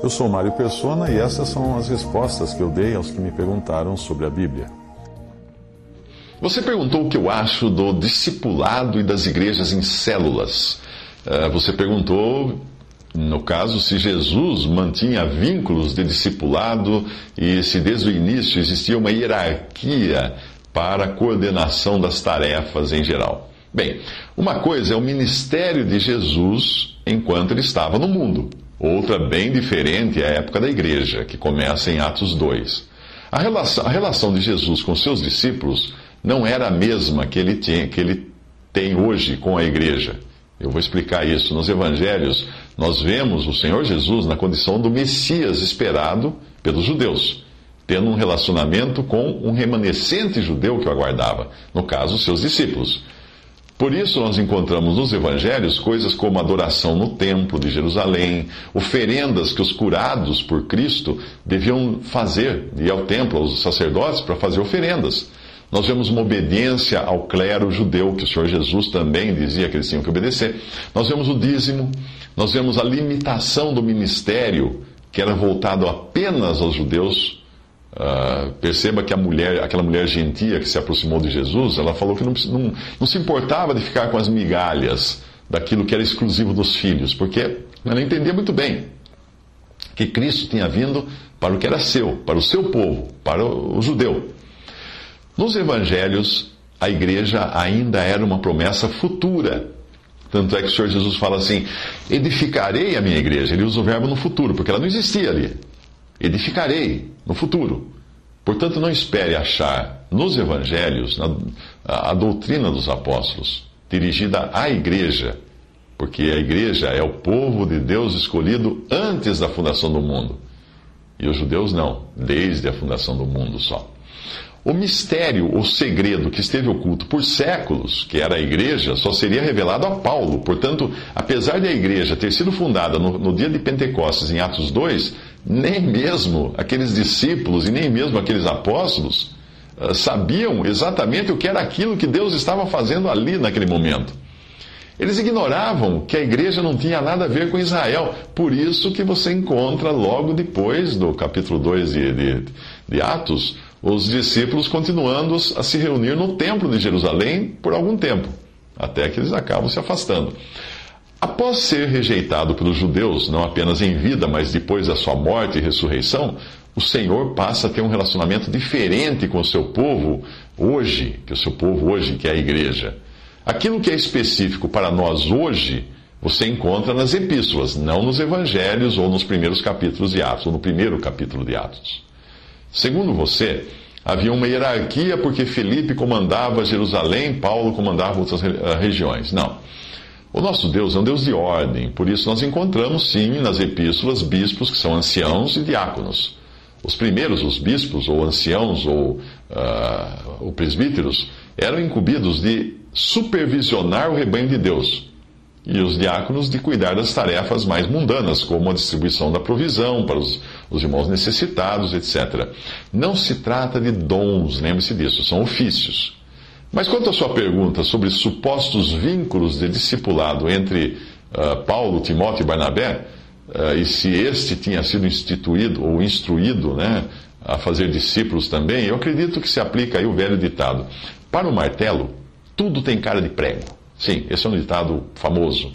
Eu sou Mário Persona e essas são as respostas que eu dei aos que me perguntaram sobre a Bíblia. Você perguntou o que eu acho do discipulado e das igrejas em células. Você perguntou, no caso, se Jesus mantinha vínculos de discipulado e se desde o início existia uma hierarquia para a coordenação das tarefas em geral. Bem, uma coisa é o ministério de Jesus enquanto ele estava no mundo. Outra, bem diferente, é a época da igreja, que começa em Atos 2. A relação de Jesus com seus discípulos não era a mesma que ele tem hoje com a igreja. Eu vou explicar isso. Nos evangelhos, nós vemos o Senhor Jesus na condição do Messias esperado pelos judeus, tendo um relacionamento com um remanescente judeu que o aguardava, no caso, seus discípulos. Por isso, nós encontramos nos evangelhos coisas como adoração no templo de Jerusalém, oferendas que os curados por Cristo deviam fazer, ir ao templo, aos sacerdotes, para fazer oferendas. Nós vemos uma obediência ao clero judeu, que o Senhor Jesus também dizia que eles tinham que obedecer. Nós vemos o dízimo, nós vemos a limitação do ministério, que era voltado apenas aos judeus. Perceba que aquela mulher gentia que se aproximou de Jesus, ela falou que não se importava de ficar com as migalhas daquilo que era exclusivo dos filhos, porque ela entendia muito bem que Cristo tinha vindo para o que era seu, para o seu povo, para o judeu. Nos evangelhos, a igreja ainda era uma promessa futura. Tanto é que o Senhor Jesus fala assim: edificarei a minha igreja. Ele usa o verbo no futuro, porque ela não existia ali. Edificarei no futuro. Portanto, não espere achar nos evangelhos a doutrina dos apóstolos dirigida à igreja, porque a igreja é o povo de Deus escolhido antes da fundação do mundo. E os judeus não, desde a fundação do mundo só. O mistério, o segredo que esteve oculto por séculos, que era a igreja, só seria revelado a Paulo. Portanto, apesar de a igreja ter sido fundada no dia de Pentecostes, em Atos 2, nem mesmo aqueles discípulos e nem mesmo aqueles apóstolos sabiam exatamente o que era aquilo que Deus estava fazendo ali naquele momento. Eles ignoravam que a igreja não tinha nada a ver com Israel. Por isso que você encontra logo depois do capítulo 2 de Atos, os discípulos continuando a se reunir no templo de Jerusalém por algum tempo, até que eles acabam se afastando. Após ser rejeitado pelos judeus, não apenas em vida, mas depois da sua morte e ressurreição, o Senhor passa a ter um relacionamento diferente com o seu povo hoje, que é a igreja. Aquilo que é específico para nós hoje, você encontra nas epístolas, não nos evangelhos ou nos primeiros capítulos de Atos, ou no primeiro capítulo de Atos. Segundo você, havia uma hierarquia porque Filipe comandava Jerusalém, Paulo comandava outras regiões. Não. O nosso Deus é um Deus de ordem, por isso nós encontramos sim nas epístolas bispos que são anciãos e diáconos. Os primeiros, os bispos, ou anciãos, ou presbíteros, eram incumbidos de supervisionar o rebanho de Deus. E os diáconos de cuidar das tarefas mais mundanas, como a distribuição da provisão para os irmãos necessitados, etc. Não se trata de dons, lembre-se disso, são ofícios. Mas quanto à sua pergunta sobre supostos vínculos de discipulado entre Paulo, Timóteo e Barnabé, e se este tinha sido instituído ou instruído, a fazer discípulos também, eu acredito que se aplica aí o velho ditado: para o martelo, tudo tem cara de prego. Sim, esse é um ditado famoso.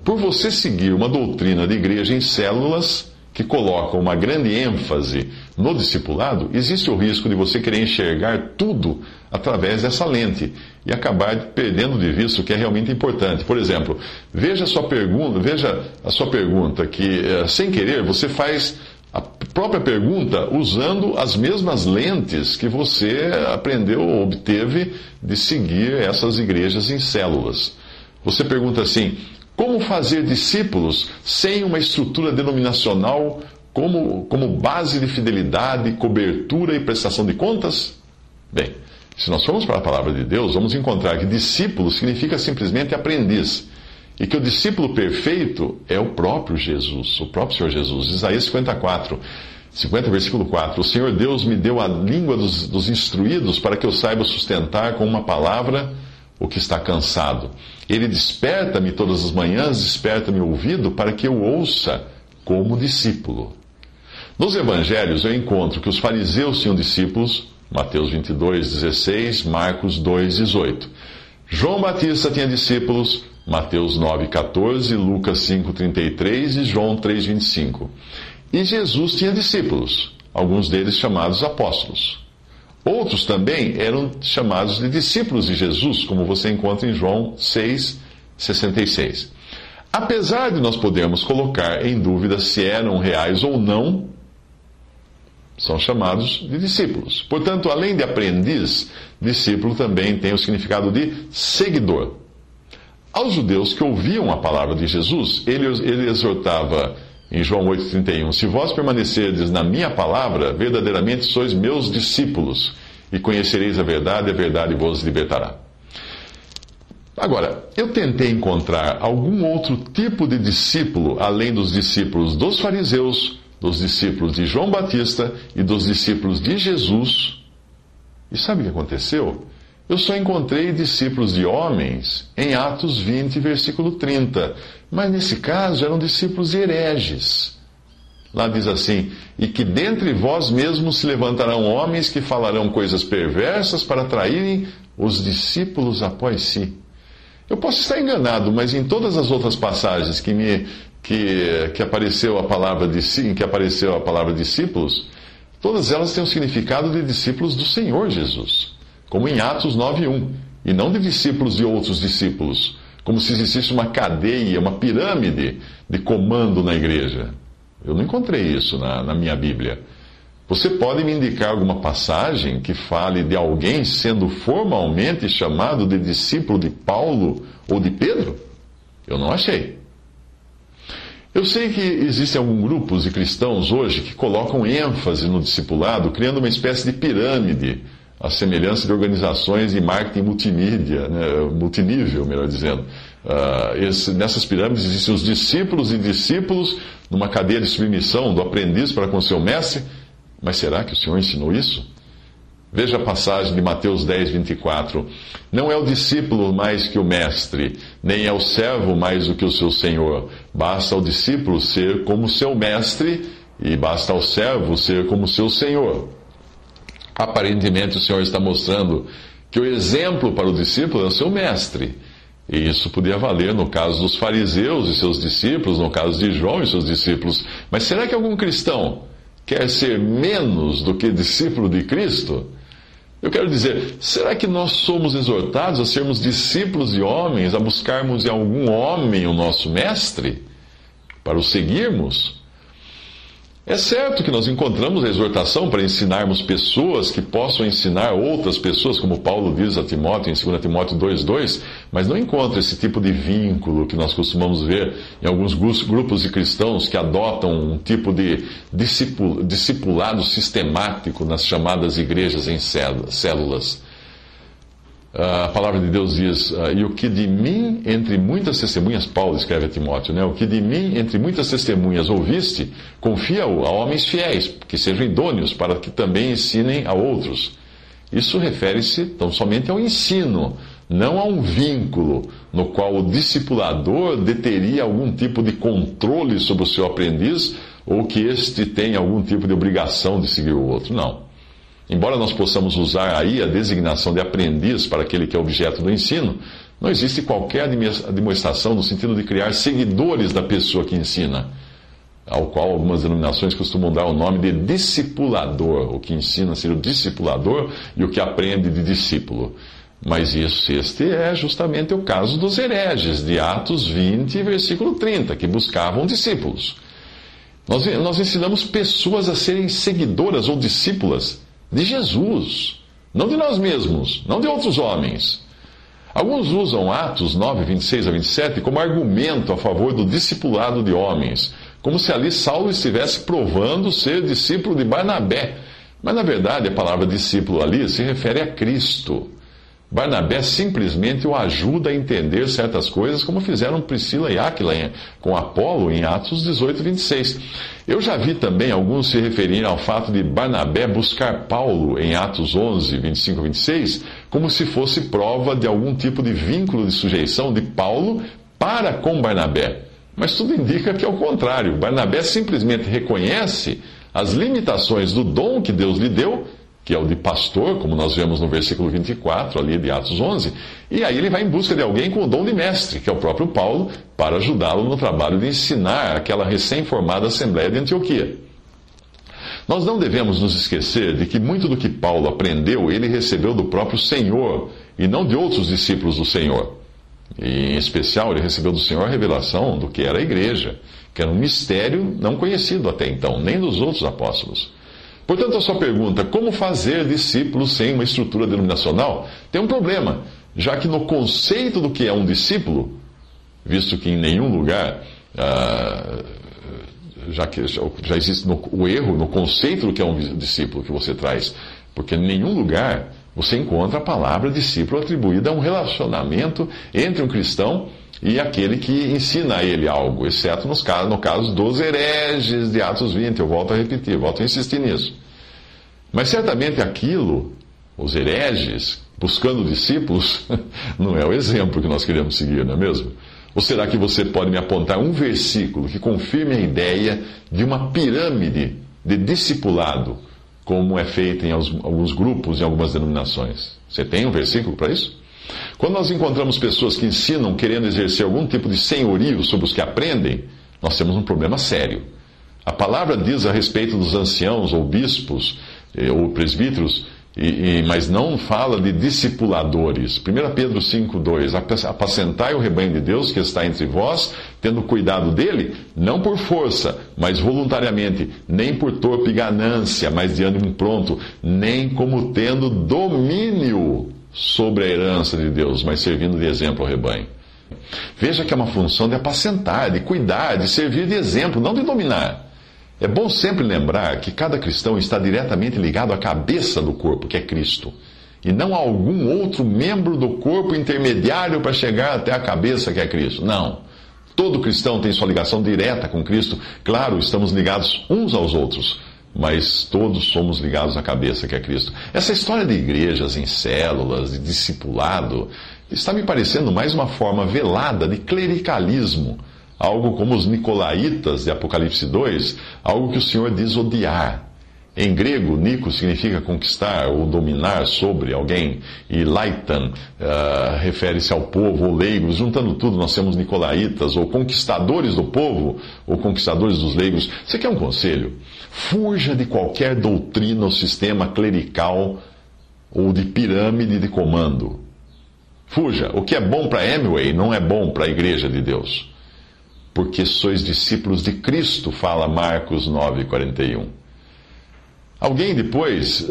Por você seguir uma doutrina de igreja em células que coloca uma grande ênfase no discipulado, existe o risco de você querer enxergar tudo através dessa lente e acabar perdendo de vista o que é realmente importante. Por exemplo, veja a sua pergunta que, sem querer, você faz a própria pergunta usando as mesmas lentes que você aprendeu ou obteve de seguir essas igrejas em células. Você pergunta assim: como fazer discípulos sem uma estrutura denominacional como base de fidelidade, cobertura e prestação de contas? Bem, se nós formos para a palavra de Deus, vamos encontrar que discípulo significa simplesmente aprendiz. E que o discípulo perfeito é o próprio Jesus, o próprio Senhor Jesus. Isaías 50, versículo 4. O Senhor Deus me deu a língua dos instruídos para que eu saiba sustentar com uma palavra o que está cansado. Ele desperta-me todas as manhãs, desperta-me o ouvido para que eu ouça como discípulo. Nos evangelhos eu encontro que os fariseus tinham discípulos, Mateus 22:16, Marcos 2:18. João Batista tinha discípulos, Mateus 9:14, Lucas 5:33 e João 3:25. E Jesus tinha discípulos, alguns deles chamados apóstolos. Outros também eram chamados de discípulos de Jesus, como você encontra em João 6:66. Apesar de nós podermos colocar em dúvida se eram reais ou não, são chamados de discípulos. Portanto, além de aprendiz, discípulo também tem o significado de seguidor. Aos judeus que ouviam a palavra de Jesus, ele exortava em João 8,31: se vós permanecerdes na minha palavra, verdadeiramente sois meus discípulos, e conhecereis a verdade vos libertará. Agora, eu tentei encontrar algum outro tipo de discípulo, além dos discípulos dos fariseus, dos discípulos de João Batista e dos discípulos de Jesus. E sabe o que aconteceu? Eu só encontrei discípulos de homens em Atos 20, versículo 30. Mas nesse caso eram discípulos hereges. Lá diz assim: e que dentre vós mesmos se levantarão homens que falarão coisas perversas para atraírem os discípulos após si. Eu posso estar enganado, mas em todas as outras passagens que apareceu a palavra discípulos, todas elas têm o significado de discípulos do Senhor Jesus, como em Atos 9:1, e não de discípulos de outros discípulos, como se existisse uma cadeia, uma pirâmide de comando na igreja. Eu não encontrei isso na minha Bíblia. Você pode me indicar alguma passagem que fale de alguém sendo formalmente chamado de discípulo de Paulo ou de Pedro? Eu não achei. Eu sei que existem alguns grupos de cristãos hoje que colocam ênfase no discipulado, criando uma espécie de pirâmide, à semelhança de organizações de marketing multimídia, multinível, melhor dizendo. Nessas pirâmides existem os discípulos e discípulos numa cadeia de submissão do aprendiz para com seu mestre. Mas será que o Senhor ensinou isso? Veja a passagem de Mateus 10:24. Não é o discípulo mais que o mestre, nem é o servo mais do que o seu senhor. Basta ao discípulo ser como seu mestre, e basta ao servo ser como seu senhor. Aparentemente o Senhor está mostrando que o exemplo para o discípulo é o seu mestre. E isso podia valer no caso dos fariseus e seus discípulos, no caso de João e seus discípulos. Mas será que algum cristão quer ser menos do que discípulo de Cristo? Eu quero dizer, será que nós somos exortados a sermos discípulos de homens, a buscarmos em algum homem o nosso mestre, para o seguirmos? É certo que nós encontramos a exortação para ensinarmos pessoas que possam ensinar outras pessoas, como Paulo diz a Timóteo em 2 Timóteo 2:2, mas não encontra esse tipo de vínculo que nós costumamos ver em alguns grupos de cristãos que adotam um tipo de discipulado sistemático nas chamadas igrejas em células. A palavra de Deus diz: e o que de mim, entre muitas testemunhas, Paulo escreve a Timóteo, o que de mim, entre muitas testemunhas, ouviste, confia-o a homens fiéis, que sejam idôneos, para que também ensinem a outros. Isso refere-se tão somente ao ensino, não a um vínculo, no qual o discipulador deteria algum tipo de controle sobre o seu aprendiz, ou que este tenha algum tipo de obrigação de seguir o outro. Não. Embora nós possamos usar aí a designação de aprendiz para aquele que é objeto do ensino, não existe qualquer demonstração no sentido de criar seguidores da pessoa que ensina, ao qual algumas denominações costumam dar o nome de discipulador. O que ensina seria o discipulador e o que aprende de discípulo. Mas este é justamente o caso dos hereges, de Atos 20, versículo 30, que buscavam discípulos. Nós ensinamos pessoas a serem seguidoras ou discípulas de Jesus, não de nós mesmos, não de outros homens. Alguns usam Atos 9, 26 a 27 como argumento a favor do discipulado de homens, como se ali Saulo estivesse provando ser discípulo de Barnabé. Mas, na verdade, a palavra discípulo ali se refere a Cristo. Barnabé simplesmente o ajuda a entender certas coisas, como fizeram Priscila e Áquila com Apolo em Atos 18, 26. Eu já vi também alguns se referirem ao fato de Barnabé buscar Paulo em Atos 11, 25 a 26, como se fosse prova de algum tipo de vínculo de sujeição de Paulo para com Barnabé. Mas tudo indica que é o contrário. Barnabé simplesmente reconhece as limitações do dom que Deus lhe deu, que é o de pastor, como nós vemos no versículo 24, ali de Atos 11, e aí ele vai em busca de alguém com o dom de mestre, que é o próprio Paulo, para ajudá-lo no trabalho de ensinar aquela recém-formada Assembleia de Antioquia. Nós não devemos nos esquecer de que muito do que Paulo aprendeu, ele recebeu do próprio Senhor, e não de outros discípulos do Senhor. E, em especial, ele recebeu do Senhor a revelação do que era a igreja, que era um mistério não conhecido até então, nem dos outros apóstolos. Portanto, a sua pergunta, como fazer discípulos sem uma estrutura denominacional, tem um problema, já que no conceito do que é um discípulo, visto que em nenhum lugar, já existe o erro no conceito do que é um discípulo que você traz, porque em nenhum lugar você encontra a palavra discípulo atribuída a um relacionamento entre um cristão e aquele que ensina a ele algo, exceto no caso dos hereges de Atos 20, eu volto a repetir, volto a insistir nisso. Mas certamente os hereges, buscando discípulos, não é o exemplo que nós queremos seguir, não é mesmo? Ou será que você pode me apontar um versículo que confirme a ideia de uma pirâmide de discipulado, como é feita em alguns grupos, em algumas denominações? Você tem um versículo para isso? Quando nós encontramos pessoas que ensinam querendo exercer algum tipo de senhorio sobre os que aprendem, nós temos um problema sério. A palavra diz a respeito dos anciãos ou bispos ou presbíteros, mas não fala de discipuladores. 1 Pedro 5,2: apacentai o rebanho de Deus que está entre vós, tendo cuidado dele, não por força, mas voluntariamente, nem por torpe ganância, mas de ânimo pronto, nem como tendo domínio sobre a herança de Deus, mas servindo de exemplo ao rebanho. Veja que é uma função de apacentar, de cuidar, de servir de exemplo, não de dominar. É bom sempre lembrar que cada cristão está diretamente ligado à cabeça do corpo, que é Cristo, e não a algum outro membro do corpo intermediário para chegar até a cabeça, que é Cristo. Não. Todo cristão tem sua ligação direta com Cristo. Claro, estamos ligados uns aos outros, mas todos somos ligados à cabeça, que é Cristo. Essa história de igrejas em células, de discipulado, está me parecendo mais uma forma velada de clericalismo, algo como os nicolaítas de Apocalipse 2, algo que o Senhor diz odiar. Em grego, Nico significa conquistar ou dominar sobre alguém, e laitan refere-se ao povo ou leigos. Juntando tudo, nós temos nicolaítas, ou conquistadores do povo, ou conquistadores dos leigos. Você quer um conselho? Fuja de qualquer doutrina ou sistema clerical ou de pirâmide de comando. Fuja. O que é bom para Amway não é bom para a Igreja de Deus. Porque sois discípulos de Cristo, fala Marcos 9:41. Alguém depois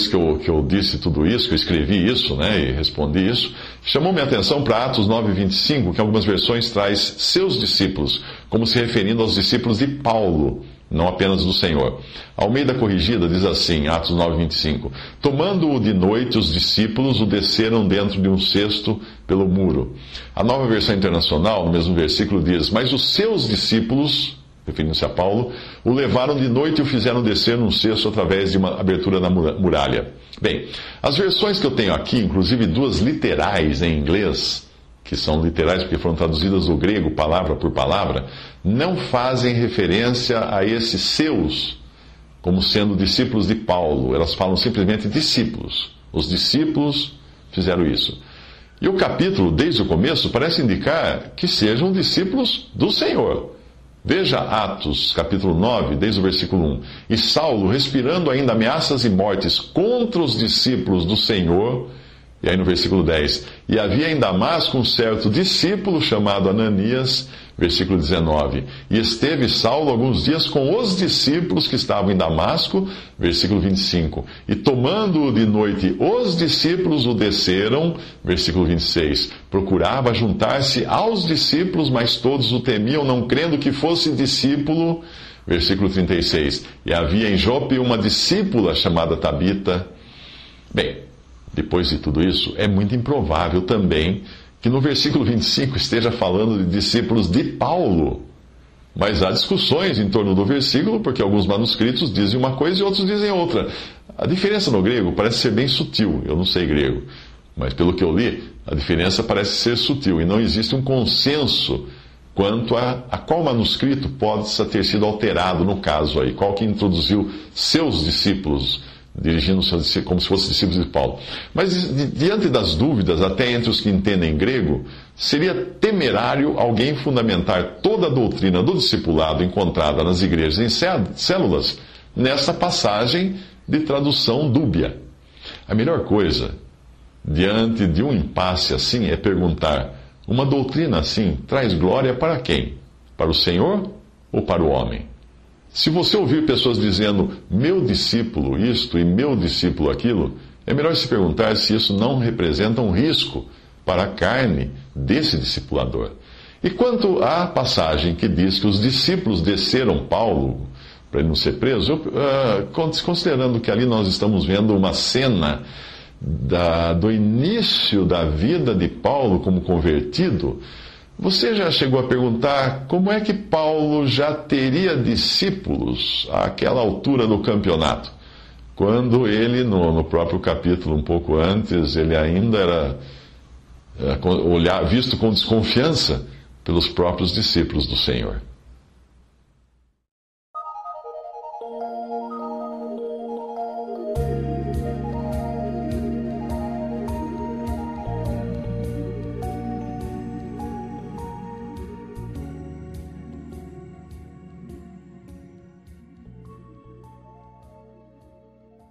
que eu disse tudo isso, que eu escrevi isso, e respondi isso, chamou minha atenção para Atos 9:25, que em algumas versões traz seus discípulos, como se referindo aos discípulos de Paulo, não apenas do Senhor. Almeida Corrigida diz assim, Atos 9:25: tomando-o de noite, os discípulos o desceram dentro de um cesto pelo muro. A Nova Versão Internacional, no mesmo versículo, diz: mas os seus discípulos, referindo-se a Paulo, o levaram de noite e o fizeram descer num cesto através de uma abertura na muralha. Bem, as versões que eu tenho aqui, inclusive duas literais em inglês, que são literais porque foram traduzidas do grego palavra por palavra, não fazem referência a esses seus como sendo discípulos de Paulo. Elas falam simplesmente discípulos. Os discípulos fizeram isso. E o capítulo, desde o começo, parece indicar que sejam discípulos do Senhor. Veja Atos, capítulo 9, desde o versículo 1. E Saulo, respirando ainda ameaças e mortes contra os discípulos do Senhor. E aí no versículo 10, e havia em Damasco um certo discípulo chamado Ananias, versículo 19, e esteve Saulo alguns dias com os discípulos que estavam em Damasco, versículo 25, e tomando-o de noite os discípulos o desceram, versículo 26, procurava juntar-se aos discípulos, mas todos o temiam, não crendo que fosse discípulo, versículo 36, e havia em Jope uma discípula chamada Tabita. Bem, depois de tudo isso, é muito improvável também que no versículo 25 esteja falando de discípulos de Paulo. Mas há discussões em torno do versículo, porque alguns manuscritos dizem uma coisa e outros dizem outra. A diferença no grego parece ser bem sutil. Eu não sei grego, mas pelo que eu li, a diferença parece ser sutil e não existe um consenso quanto a qual manuscrito pode ter sido alterado no caso aí, qual que introduziu seus discípulos, dirigindo-se como se fossem discípulos de Paulo. Mas diante das dúvidas, até entre os que entendem grego, seria temerário alguém fundamentar toda a doutrina do discipulado encontrada nas igrejas em células nessa passagem de tradução dúbia. A melhor coisa, diante de um impasse assim, é perguntar: uma doutrina assim traz glória para quem? Para o Senhor ou para o homem? Se você ouvir pessoas dizendo, meu discípulo isto e meu discípulo aquilo, é melhor se perguntar se isso não representa um risco para a carne desse discipulador. E quanto à passagem que diz que os discípulos desceram Paulo para ele não ser preso, considerando que ali nós estamos vendo uma cena do início da vida de Paulo como convertido, você já chegou a perguntar como é que Paulo já teria discípulos àquela altura do campeonato? Quando ele, no próprio capítulo, um pouco antes, ele ainda era visto com desconfiança pelos próprios discípulos do Senhor.